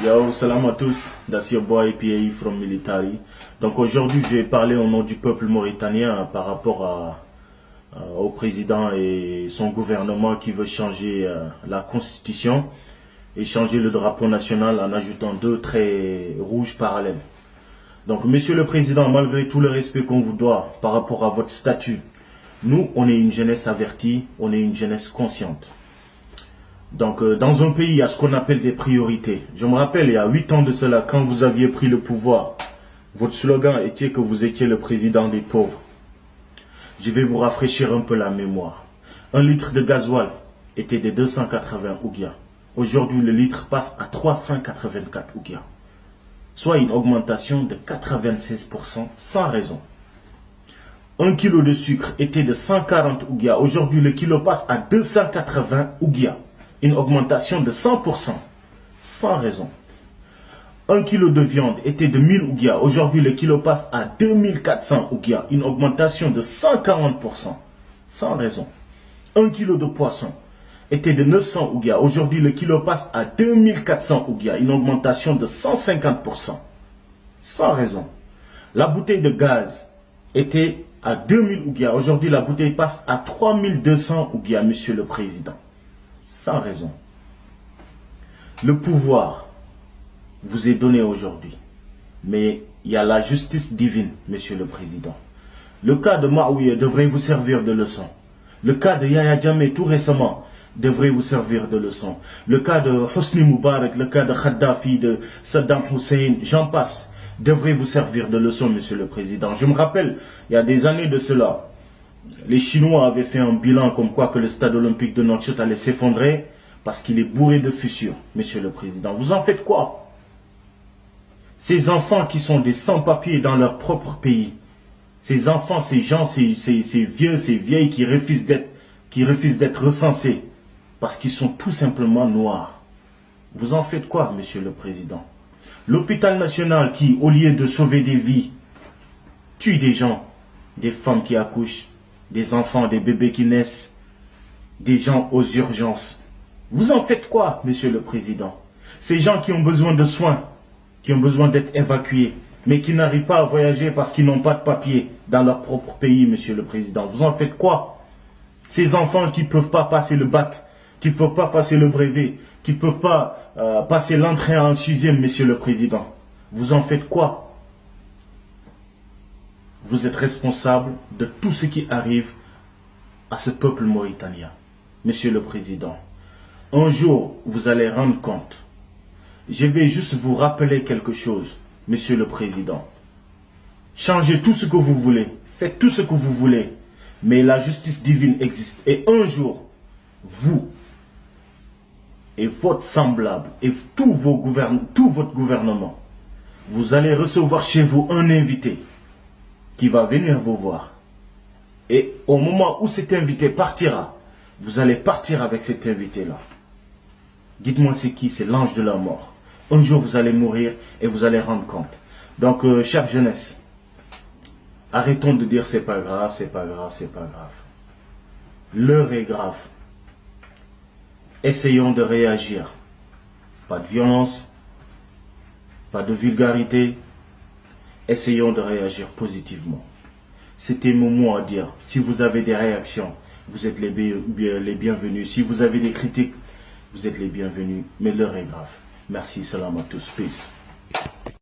Yo, salam à tous, that's your boy PAE from Military. Donc aujourd'hui, je vais parler au nom du peuple mauritanien par rapport au président et son gouvernement qui veut changer la constitution et changer le drapeau national en ajoutant 2 traits rouges parallèles. Donc, monsieur le président, malgré tout le respect qu'on vous doit par rapport à votre statut, nous, on est une jeunesse avertie, on est une jeunesse consciente. Donc, dans un pays, il y a ce qu'on appelle des priorités. Je me rappelle, il y a 8 ans de cela, quand vous aviez pris le pouvoir, votre slogan était que vous étiez le président des pauvres. Je vais vous rafraîchir un peu la mémoire. 1 litre de gasoil était de 280 ouguiya. Aujourd'hui, le litre passe à 384 ouguiya. Soit une augmentation de 96% sans raison. 1 kilo de sucre était de 140 ouguiya. Aujourd'hui, le kilo passe à 280 ouguiya. Une augmentation de 100%, sans raison. 1 kilo de viande était de 1000 ouguiya. Aujourd'hui, le kilo passe à 2400 ouguiya. Une augmentation de 140%, sans raison. 1 kilo de poisson était de 900 ouguiya. Aujourd'hui, le kilo passe à 2400 ouguiya. Une augmentation de 150%, sans raison. La bouteille de gaz était à 2000 ouguiya. Aujourd'hui, la bouteille passe à 3200 ouguiya, monsieur le président. Sans raison. Le pouvoir vous est donné aujourd'hui. Mais il y a la justice divine, monsieur le président. Le cas de Maouye devrait vous servir de leçon. Le cas de Yahya Jammeh tout récemment devrait vous servir de leçon. Le cas de Hosni Moubarak, le cas de Kadhafi, de Saddam Hussein, j'en passe, devrait vous servir de leçon, monsieur le président. Je me rappelle, il y a des années de cela, les Chinois avaient fait un bilan comme quoi que le stade olympique de Nouakchott allait s'effondrer parce qu'il est bourré de fissures, monsieur le président. Vous en faites quoi? Ces enfants qui sont des sans-papiers dans leur propre pays, ces enfants, ces gens, ces vieux, ces vieilles qui refusent d'être recensés parce qu'ils sont tout simplement noirs. Vous en faites quoi, monsieur le président? L'hôpital national qui, au lieu de sauver des vies, tue des gens, des femmes qui accouchent, des enfants, des bébés qui naissent, des gens aux urgences. Vous en faites quoi, monsieur le président? Ces gens qui ont besoin de soins, qui ont besoin d'être évacués, mais qui n'arrivent pas à voyager parce qu'ils n'ont pas de papier dans leur propre pays, monsieur le président. Vous en faites quoi? Ces enfants qui ne peuvent pas passer le bac, qui ne peuvent pas passer le brevet, qui ne peuvent pas passer l'entrée en 6e, monsieur le président. Vous en faites quoi? Vous êtes responsable de tout ce qui arrive à ce peuple mauritanien. Monsieur le président, un jour, vous allez rendre compte. Je vais juste vous rappeler quelque chose, monsieur le président. Changez tout ce que vous voulez, faites tout ce que vous voulez, mais la justice divine existe. Et un jour, vous et votre semblable et tout votre gouvernement, vous allez recevoir chez vous un invité qui va venir vous voir. Et au moment où cet invité partira, vous allez partir avec cet invité-là. Dites-moi c'est qui? C'est l'ange de la mort. Un jour vous allez mourir et vous allez rendre compte. Donc, chère jeunesse, arrêtons de dire c'est pas grave, c'est pas grave, c'est pas grave. L'heure est grave. Essayons de réagir. Pas de violence, pas de vulgarité. Essayons de réagir positivement. C'était mon mot à dire. Si vous avez des réactions, vous êtes les bienvenus. Si vous avez des critiques, vous êtes les bienvenus. Mais l'heure est grave. Merci, salam à tous. Peace.